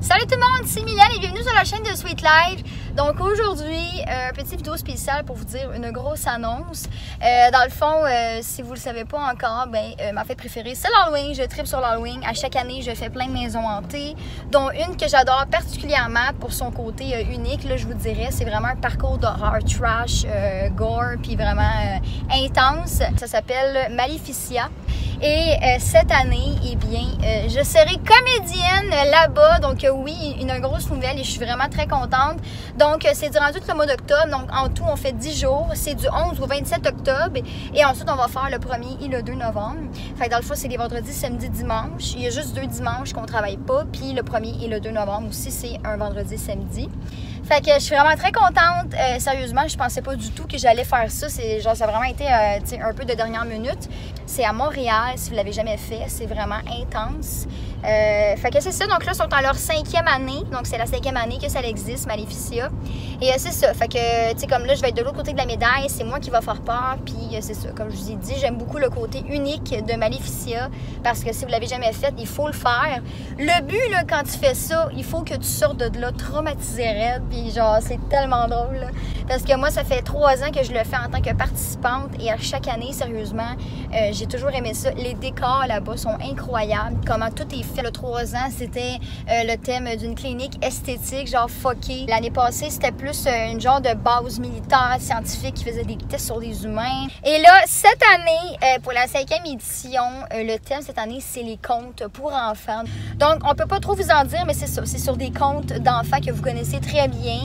Salut tout le monde, c'est Mylène et bienvenue sur la chaîne de Sweet Life. Donc aujourd'hui, petite vidéo spéciale pour vous dire une grosse annonce. Dans le fond, si vous ne le savez pas encore, ma fête préférée c'est l'Halloween. Je tripe sur l'Halloween. À chaque année, je fais plein de maisons hantées, dont une que j'adore particulièrement pour son côté unique. Là, je vous dirais, c'est vraiment un parcours d'horreur, trash, gore, puis vraiment intense. Ça s'appelle Maleficia. Et cette année, eh bien, je serai comédienne là-bas. Donc oui, une grosse nouvelle et je suis vraiment très contente. Donc c'est durant tout le mois d'octobre. Donc en tout, on fait 10 jours. C'est du 11 au 27 octobre. Et ensuite, on va faire le 1er et le 2 novembre. Fait que dans le fond, c'est les vendredis, samedi, dimanche. Il y a juste 2 dimanches qu'on travaille pas. Puis le 1er et le 2 novembre aussi, c'est un vendredi, samedi. Fait que je suis vraiment très contente. Sérieusement, je pensais pas du tout que j'allais faire ça. C'est genre, ça a vraiment été un peu de dernière minute. C'est à Montréal, si vous l'avez jamais fait. C'est vraiment intense. Fait que c'est ça. Donc là, ils sont en leur 5e année. Donc c'est la 5e année que ça existe, Maleficia. Et c'est ça. Fait que, tu sais, comme là, je vais être de l'autre côté de la médaille. C'est moi qui va faire peur. Puis c'est ça. Comme je vous ai dit, j'aime beaucoup le côté unique de Maleficia. Parce que si vous l'avez jamais fait, il faut le faire. Le but, là, quand tu fais ça, il faut que tu sortes de là traumatisé raide. Puis genre, c'est tellement drôle. Là. Parce que moi, ça fait 3 ans que je le fais en tant que participante. Et à chaque année, sérieusement, j'ai toujours aimé ça. Les décors là-bas sont incroyables. Comment tout est fait. Le 3 ans, c'était le thème d'une clinique esthétique, genre fucké. L'année passée, c'était plus une genre de base militaire, scientifique qui faisait des tests sur les humains. Et là, cette année, pour la 5e édition, le thème cette année, c'est les contes pour enfants. Donc, on peut pas trop vous en dire, mais c'est ça. C'est sur des contes d'enfants que vous connaissez très bien.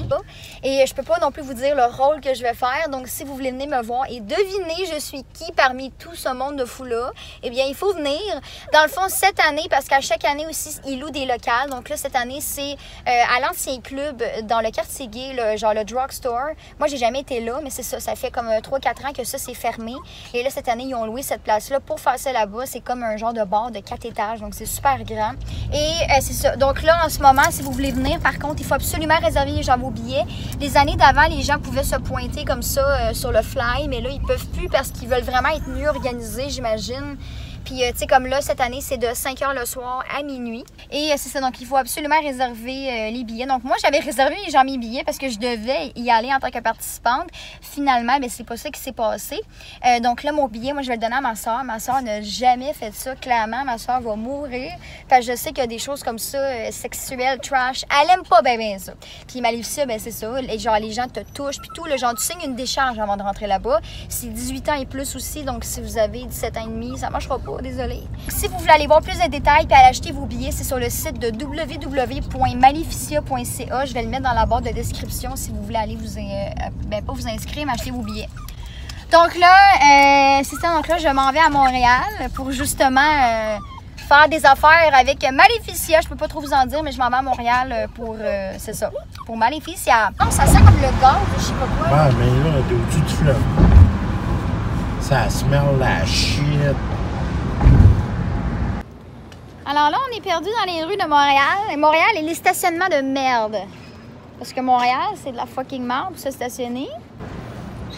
Et je peux pas non plus vous dire le rôle que je vais faire. Donc, si vous voulez venir me voir et deviner je suis qui parmi tout ce monde de fou-là, eh bien, il faut venir. Dans le fond, cette année, parce qu'à chaque année aussi, ils louent des locales. Donc là, cette année, c'est à l'ancien club dans le quartier gay, genre le drugstore. Moi, j'ai jamais été là, mais c'est ça. Ça fait comme 3-4 ans que ça, c'est fermé. Et là, cette année, ils ont loué cette place-là pour faire ça là-bas. C'est comme un genre de bar de 4 étages. Donc, c'est super grand. Et c'est ça. Donc là, en ce moment, si vous voulez venir, par contre, il faut absolument réserver vos billets. Les années d'avant, les gens pouvaient se pointer comme ça sur le fly, mais là, ils peuvent plus parce qu'ils veulent vraiment être mieux organisés, j'imagine. Puis, tu sais, comme là, cette année, c'est de 5 h le soir à minuit. Et c'est ça, donc il faut absolument réserver les billets. Donc, moi, j'avais réservé mes billets parce que je devais y aller en tant que participante. Finalement, bien, c'est pas ça qui s'est passé. Donc là, mon billet, moi, je vais le donner à ma soeur. Ma soeur n'a jamais fait ça. Clairement, ma soeur va mourir. Parce que je sais qu'il y a des choses comme ça, sexuelles, trash. Elle aime pas bien ça. Puis, Maleficia, ben c'est ça. Genre, les gens te touchent. Puis tout, le genre, tu signes une décharge avant de rentrer là-bas. C'est 18 ans et plus aussi. Donc, si vous avez 17 ans et demi, ça marchera pas. Désolée. Si vous voulez aller voir plus de détails et aller acheter vos billets, c'est sur le site de www.maleficia.ca. Je vais le mettre dans la barre de description si vous voulez aller pas vous inscrire, mais acheter vos billets. Donc là, c'est ça. Donc là, je m'en vais à Montréal pour justement faire des affaires avec Maleficia. Je peux pas trop vous en dire, mais je m'en vais à Montréal pour, c'est ça, pour Maleficia. Non, ça sent comme le gaz, je sais pas quoi. Ouais, mais là, t'es au-dessus du fleuve. Ça smell la shit. Alors là, on est perdu dans les rues de Montréal. Et Montréal et les stationnements de merde. Parce que Montréal, c'est de la fucking merde pour se stationner.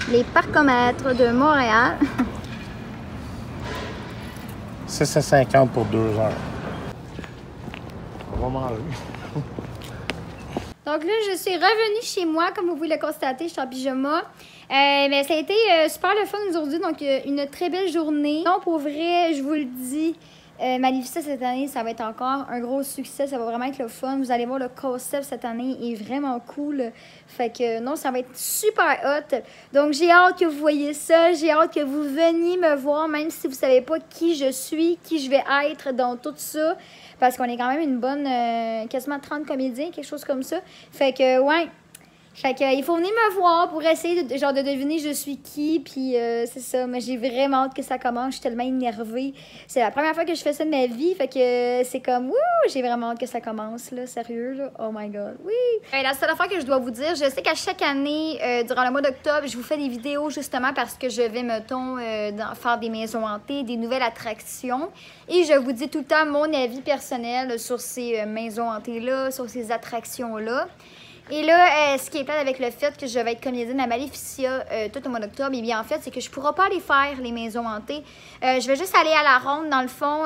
Les parcomètres de Montréal. 6,50 pour 2 heures. On va manger. Donc là, je suis revenue chez moi. Comme vous pouvez le constater, je suis en pyjama. Mais ça a été super le fun aujourd'hui. Donc, une très belle journée. Non, pour vrai, je vous le dis. Maleficia cette année, ça va être encore un gros succès. Ça va vraiment être le fun. Vous allez voir, le concept cette année est vraiment cool. Fait que non, ça va être super hot. Donc, j'ai hâte que vous voyez ça. J'ai hâte que vous veniez me voir, même si vous savez pas qui je suis, qui je vais être dans tout ça. Parce qu'on est quand même une bonne, quasiment 30 comédiens, quelque chose comme ça. Fait que, ouais. Fait que, il faut venir me voir pour essayer de deviner je suis qui, puis c'est ça. Mais j'ai vraiment hâte que ça commence, je suis tellement énervée. C'est la première fois que je fais ça de ma vie, fait que c'est comme, wouh, j'ai vraiment hâte que ça commence, là, sérieux, là. Oh my God, oui! La seule affaire que je dois vous dire, je sais qu'à chaque année, durant le mois d'octobre, je vous fais des vidéos justement parce que je vais, mettons, faire des maisons hantées, des nouvelles attractions. Et je vous dis tout le temps mon avis personnel sur ces maisons hantées-là, sur ces attractions-là. Et là, ce qui est plate avec le fait que je vais être comédienne à Maleficia tout au mois d'octobre, et bien en fait, c'est que je ne pourrai pas aller faire les maisons hantées. Je vais juste aller à la ronde, dans le fond,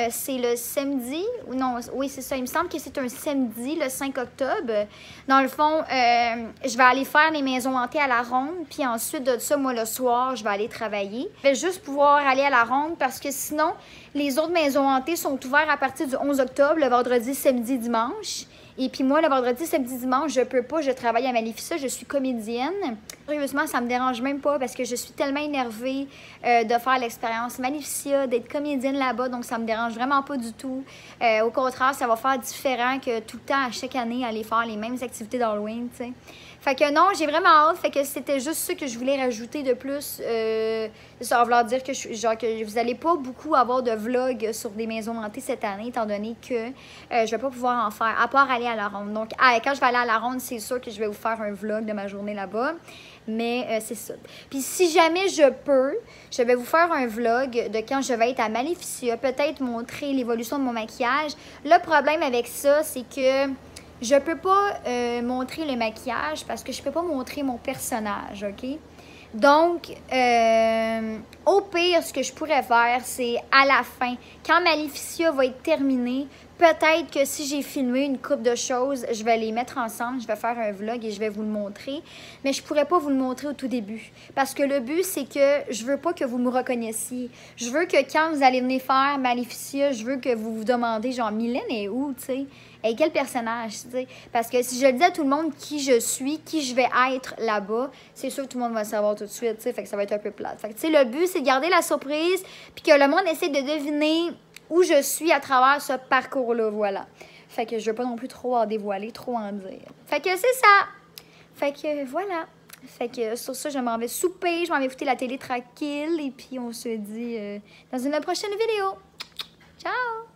c'est le samedi, ou non, oui c'est ça, il me semble que c'est un samedi, le 5 octobre. Dans le fond, je vais aller faire les maisons hantées à la ronde, puis ensuite de ça, moi le soir, je vais aller travailler. Je vais juste pouvoir aller à la ronde parce que sinon, les autres maisons hantées sont ouvertes à partir du 11 octobre, le vendredi, samedi, dimanche. Et puis moi, le vendredi, samedi, dimanche, je peux pas, je travaille à Maleficia, je suis comédienne. Sérieusement, ça me dérange même pas parce que je suis tellement énervée de faire l'expérience Maleficia, d'être comédienne là-bas, donc ça me dérange vraiment pas du tout. Au contraire, ça va faire différent que tout le temps, à chaque année, aller faire les mêmes activités d'Halloween, tu sais. Fait que non, j'ai vraiment hâte. Fait que c'était juste ça que je voulais rajouter de plus. Ça va vouloir dire que, que vous n'allez pas beaucoup avoir de vlogs sur des maisons hantées cette année, étant donné que je vais pas pouvoir en faire, à part aller à la ronde. Donc, quand je vais aller à la ronde, c'est sûr que je vais vous faire un vlog de ma journée là-bas. Mais c'est ça. Puis si jamais je peux, je vais vous faire un vlog de quand je vais être à Maleficia. Peut-être montrer l'évolution de mon maquillage. Le problème avec ça, c'est que je peux pas montrer le maquillage parce que je peux pas montrer mon personnage, OK? Donc, au pire, ce que je pourrais faire, c'est à la fin, quand Maleficia va être terminée, peut-être que si j'ai filmé une couple de choses, je vais les mettre ensemble, je vais faire un vlog et je vais vous le montrer. Mais je pourrais pas vous le montrer au tout début. Parce que le but, c'est que je veux pas que vous me reconnaissiez. Je veux que quand vous allez venir faire Maleficia, je veux que vous vous demandez, genre, Mylène est où, tu sais? Et quel personnage, tu sais? Parce que si je le dis à tout le monde qui je suis, qui je vais être là-bas, c'est sûr que tout le monde va le savoir tout de suite, tu sais? Fait que ça va être un peu plate. Fait que, tu sais, le but, c'est de garder la surprise, puis que le monde essaie de deviner où je suis à travers ce parcours-là, voilà. Fait que je veux pas non plus trop en dévoiler, trop en dire. Fait que c'est ça! Fait que voilà. Fait que sur ça, je m'en vais souper, je m'en vais écouter la télé tranquille, et puis on se dit dans une prochaine vidéo. Ciao!